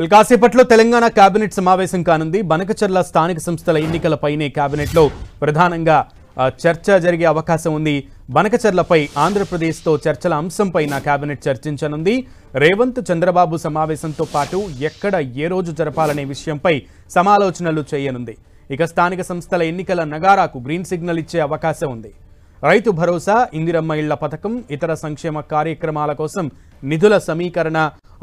కాసేపట్లో తెలంగాణ కేబినెట్ సమావేశం కానుంది. బనకచర్ల స్థానిక సంస్థల ఎన్నికలపైనే కేబినెట్లో ప్రధానంగా చర్చ జరిగే అవకాశం ఉంది. బనకచర్లపై ఆంధ్రప్రదేశ్తో చర్చల అంశంపైన కేబినెట్ చర్చించనుంది. రేవంత్ చంద్రబాబు సమావేశంతో పాటు ఎక్కడ ఏ రోజు జరపాలనే విషయంపై సమాలోచనలు చేయనుంది. ఇక స్థానిక సంస్థల ఎన్నికల నగారాకు గ్రీన్ సిగ్నల్ ఇచ్చే అవకాశం ఉంది. రైతు భరోసా, ఇందిరమ్మ ఇళ్ల పథకం, ఇతర సంక్షేమ కార్యక్రమాల కోసం నిధుల సమీకరణ,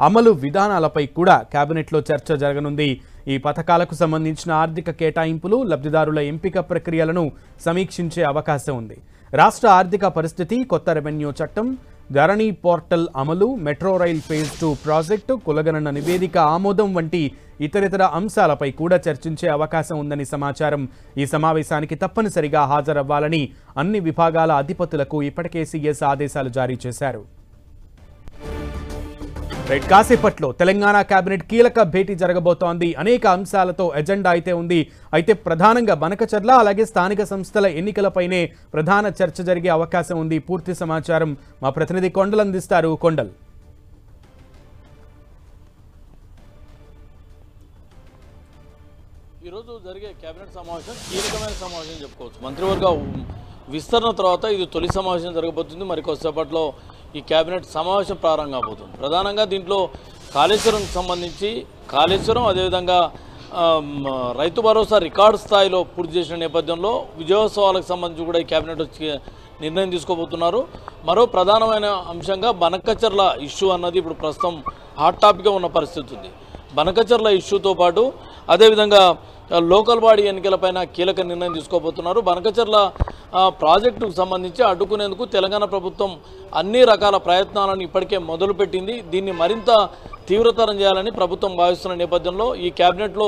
అమలు విధానాలపై కూడా కేబినెట్లో చర్చ జరగనుంది. ఈ పథకాలకు సంబంధించిన ఆర్థిక కేటాయింపులు, లబ్ధిదారుల ఎంపిక ప్రక్రియలను సమీక్షించే అవకాశం ఉంది. రాష్ట్ర ఆర్థిక పరిస్థితి, కొత్త రెవెన్యూ చట్టం, ధరణి పోర్టల్ అమలు, మెట్రో రైల్ ఫేజ్ 2 ప్రాజెక్టు, కులగణన నివేదిక ఆమోదం వంటి ఇతరితర అంశాలపై కూడా చర్చించే అవకాశం ఉందని సమాచారం. ఈ సమావేశానికి తప్పనిసరిగా హాజరవ్వాలని అన్ని విభాగాల అధిపతులకు ఇప్పటికే సీఎస్ ఆదేశాలు జారీ చేశారు. కాసేపట్లో తెలంగాణ కేబినెట్ కీలక భేటీ జరగబోతోంది. అనేక అంశాలతో ఎజెండా అయితే ఉంది. అయితే ప్రధానంగా బనకచర్ల అలాగే స్థానిక సంస్థల ఎన్నికలపైనే ప్రధాన చర్చ జరిగే అవకాశం ఉంది. పూర్తి సమాచారం మా ప్రతినిధి కొండల్ అందిస్తారు. కొండల్, ఈరోజు జరిగే కేబినెట్ సమావేశం కీలకమైన సమావేశం చెప్పుకోవచ్చు. మంత్రివర్గ విస్తరణ తర్వాత ఇది తొలి సమావేశం జరగబోతుంది. మరి కొద్దిసేపట్లో ఈ కేబినెట్ సమావేశం ప్రారంభం కాబోతుంది. ప్రధానంగా దీంట్లో కాళేశ్వరంకి సంబంధించి అదేవిధంగా రైతు భరోసా రికార్డు స్థాయిలో పూర్తి చేసిన నేపథ్యంలో విజయోత్సవాలకు సంబంధించి కూడా ఈ కేబినెట్ వచ్చి నిర్ణయం తీసుకోబోతున్నారు. మరో ప్రధానమైన అంశంగా బనకచర్ల ఇష్యూ అన్నది ఇప్పుడు ప్రస్తుతం హాట్ టాపిక్గా ఉన్న పరిస్థితి ఉంది. బనకచర్ల ఇష్యూతో పాటు అదేవిధంగా లోకల్ బాడీ ఎన్నికలపైన కీలక నిర్ణయం తీసుకోబోతున్నారు. బనకచర్ల ప్రాజెక్టుకు సంబంధించి అడ్డుకునేందుకు తెలంగాణ ప్రభుత్వం అన్ని రకాల ప్రయత్నాలను ఇప్పటికే మొదలుపెట్టింది. దీన్ని మరింత తీవ్రతరం చేయాలని ప్రభుత్వం భావిస్తున్న నేపథ్యంలో ఈ కేబినెట్లో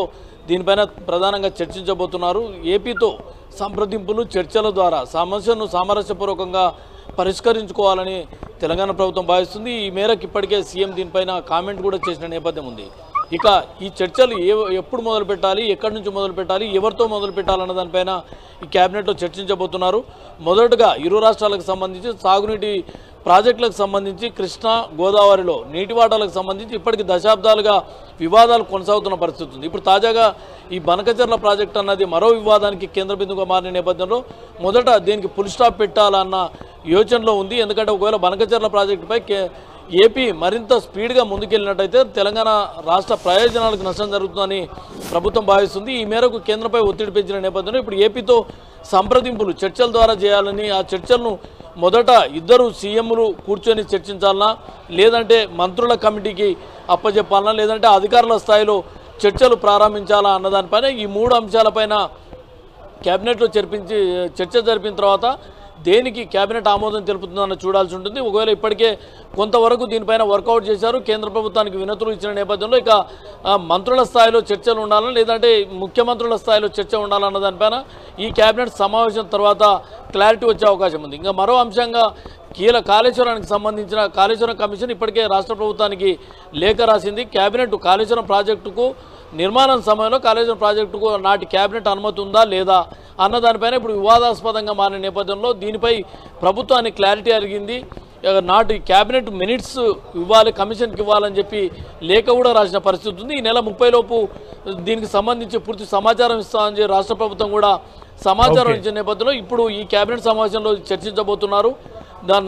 దీనిపైన ప్రధానంగా చర్చించబోతున్నారు. ఏపీతో సంప్రదింపులు, చర్చల ద్వారా సమస్యను సామరస్యపూర్వకంగా పరిష్కరించుకోవాలని తెలంగాణ ప్రభుత్వం భావిస్తుంది. ఈ మేరకు ఇప్పటికే సీఎం దీనిపైన కామెంట్ కూడా చేసిన నేపథ్యం ఉంది. ఇక ఈ చర్చలు ఎప్పుడు మొదలు పెట్టాలి, ఎక్కడి నుంచి మొదలు పెట్టాలి, ఎవరితో మొదలు పెట్టాలన్న దానిపైన ఈ కేబినెట్లో చర్చించబోతున్నారు. మొదటగా ఇరు రాష్ట్రాలకు సంబంధించి సాగునీటి ప్రాజెక్టులకు సంబంధించి కృష్ణా, గోదావరిలో నీటి వాటాలకు సంబంధించి ఇప్పటికి దశాబ్దాలుగా వివాదాలు కొనసాగుతున్న పరిస్థితి ఉంది. ఇప్పుడు తాజాగా ఈ బనకచర్ల ప్రాజెక్టు అన్నది మరో వివాదానికి కేంద్ర బిందువుగా మారిన నేపథ్యంలో మొదట దీనికి ఫుల్ స్టాప్ పెట్టాలన్న యోచనలో ఉంది. ఎందుకంటే ఒకవేళ బనకచర్ల ప్రాజెక్టుపై ఏపీ మరింత స్పీడ్గా ముందుకెళ్ళినట్టయితే తెలంగాణ రాష్ట్ర ప్రయోజనాలకు నష్టం జరుగుతుందని ప్రభుత్వం భావిస్తుంది. ఈ మేరకు కేంద్రంపై ఒత్తిడి పెంచిన నేపథ్యంలో ఇప్పుడు ఏపీతో సంప్రదింపులు, చర్చల ద్వారా చేయాలని, ఆ చర్చలను మొదట ఇద్దరు సీఎంలు కూర్చొని చర్చించాలన్నా, లేదంటే మంత్రుల కమిటీకి అప్పచెప్పాలన్నా, లేదంటే అధికారుల స్థాయిలో చర్చలు ప్రారంభించాలా అన్నదానిపైన ఈ 3 అంశాలపైన కేబినెట్లో చర్చ జరిపిన తర్వాత దేనికి కేబినెట్ ఆమోదం తెలుపుతుందన్న చూడాల్సి ఉంటుంది. ఒకవేళ ఇప్పటికే కొంతవరకు దీనిపైన వర్కౌట్ చేశారు, కేంద్ర ప్రభుత్వానికి వినతులు ఇచ్చిన నేపథ్యంలో ఇక మంత్రుల స్థాయిలో చర్చలు ఉండాలని, లేదంటే ముఖ్యమంత్రుల స్థాయిలో చర్చ ఉండాలన్న దానిపైన ఈ కేబినెట్ సమావేశం తర్వాత క్లారిటీ వచ్చే అవకాశం ఉంది. ఇంకా మరో అంశంగా కాళేశ్వరానికి సంబంధించిన కాళేశ్వరం కమిషన్ ఇప్పటికే రాష్ట్ర ప్రభుత్వానికి లేఖ రాసింది. కేబినెట్ కాళేశ్వరం ప్రాజెక్టుకు నిర్మాణం సమయంలో కాళేశ్వరం ప్రాజెక్టుకు నాటి కేబినెట్ అనుమతి ఉందా లేదా అన్న దానిపైన ఇప్పుడు వివాదాస్పదంగా మారిన నేపథ్యంలో దీనిపై ప్రభుత్వానికి క్లారిటీ అడిగింది. నాటి కేబినెట్ మినిట్స్ ఇవ్వాలి, కమిషన్కి ఇవ్వాలని చెప్పి లేఖ కూడా రాసిన పరిస్థితి ఉంది. ఈ నెల 30 లోపు దీనికి సంబంధించి పూర్తి సమాచారం ఇస్తామని చెప్పి రాష్ట్ర ప్రభుత్వం కూడా సమాచారం ఇచ్చిన నేపథ్యంలో ఇప్పుడు ఈ కేబినెట్ సమావేశంలో చర్చించబోతున్నారు.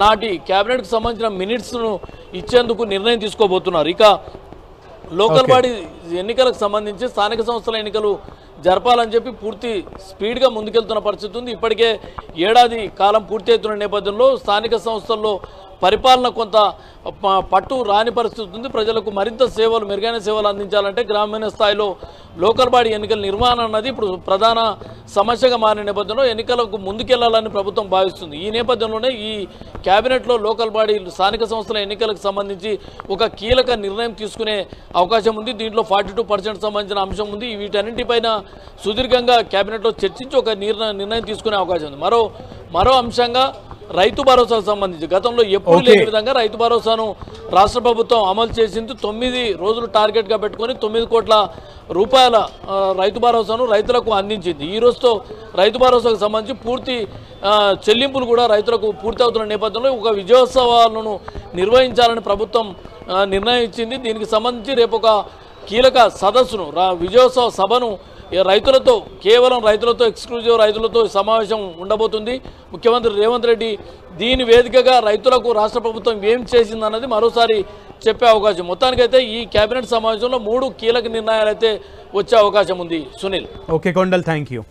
నాటి కేబినెట్కి సంబంధించిన మినిట్స్ను ఇచ్చేందుకు నిర్ణయం తీసుకోబోతున్నారు. ఇక లోకల్ బాడీ ఎన్నికలకు సంబంధించి స్థానిక సంస్థల ఎన్నికలు జరపాలని చెప్పి పూర్తి స్పీడ్గా ముందుకెళ్తున్న పరిస్థితి ఉంది. ఇప్పటికే ఏడాది కాలం పూర్తి అవుతున్న నేపథ్యంలో స్థానిక సంస్థల్లో పరిపాలన కొంత పట్టు రాని పరిస్థితి ఉంది. ప్రజలకు మరింత మెరుగైన సేవలు అందించాలంటే గ్రామీణ స్థాయిలో లోకల్ బాడీ ఎన్నికల నిర్వహణ అన్నది ఇప్పుడు ప్రధాన సమస్యగా మారిన నేపథ్యంలో ఎన్నికలకు ముందుకెళ్లాలని ప్రభుత్వం భావిస్తుంది. ఈ నేపథ్యంలోనే ఈ కేబినెట్లో లోకల్ బాడీ స్థానిక సంస్థల ఎన్నికలకు సంబంధించి ఒక కీలక నిర్ణయం తీసుకునే అవకాశం ఉంది. దీంట్లో 42% సంబంధించిన అంశం ఉంది. వీటన్నింటిపైన సుదీర్ఘంగా కేబినెట్లో చర్చించి ఒక నిర్ణయం తీసుకునే అవకాశం ఉంది. మరో అంశంగా రైతు భరోసాకు సంబంధించి గతంలో ఎప్పుడు లేని విధంగా రైతు భరోసాను రాష్ట్ర ప్రభుత్వం అమలు చేసింది. 9 రోజులు టార్గెట్గా పెట్టుకొని 9 కోట్ల రూపాయల రైతు భరోసాను రైతులకు అందించింది. ఈ రోజుతో రైతు భరోసాకు సంబంధించి పూర్తి చెల్లింపులు కూడా రైతులకు పూర్తి అవుతున్న నేపథ్యంలో ఒక విజయోత్సవాలను నిర్వహించాలని ప్రభుత్వం నిర్ణయం ఇచ్చింది. దీనికి సంబంధించి రేపు ఒక కీలక సదస్సును విజయోత్సవ సభను రైతులతో కేవలం రైతులతో ఎక్స్క్లూజివ్ రైతులతో సమావేశం ఉండబోతుంది. ముఖ్యమంత్రి రేవంత్ రెడ్డి దీని వేదికగా రైతులకు రాష్ట్ర ప్రభుత్వం ఏం చేసిందన్నది మరోసారి చెప్పే అవకాశం. మొత్తానికైతే ఈ కేబినెట్ సమావేశంలో 3 కీలక నిర్ణయాలు అయితే వచ్చే అవకాశం ఉంది. Sunil. Okay Kondal, thank you.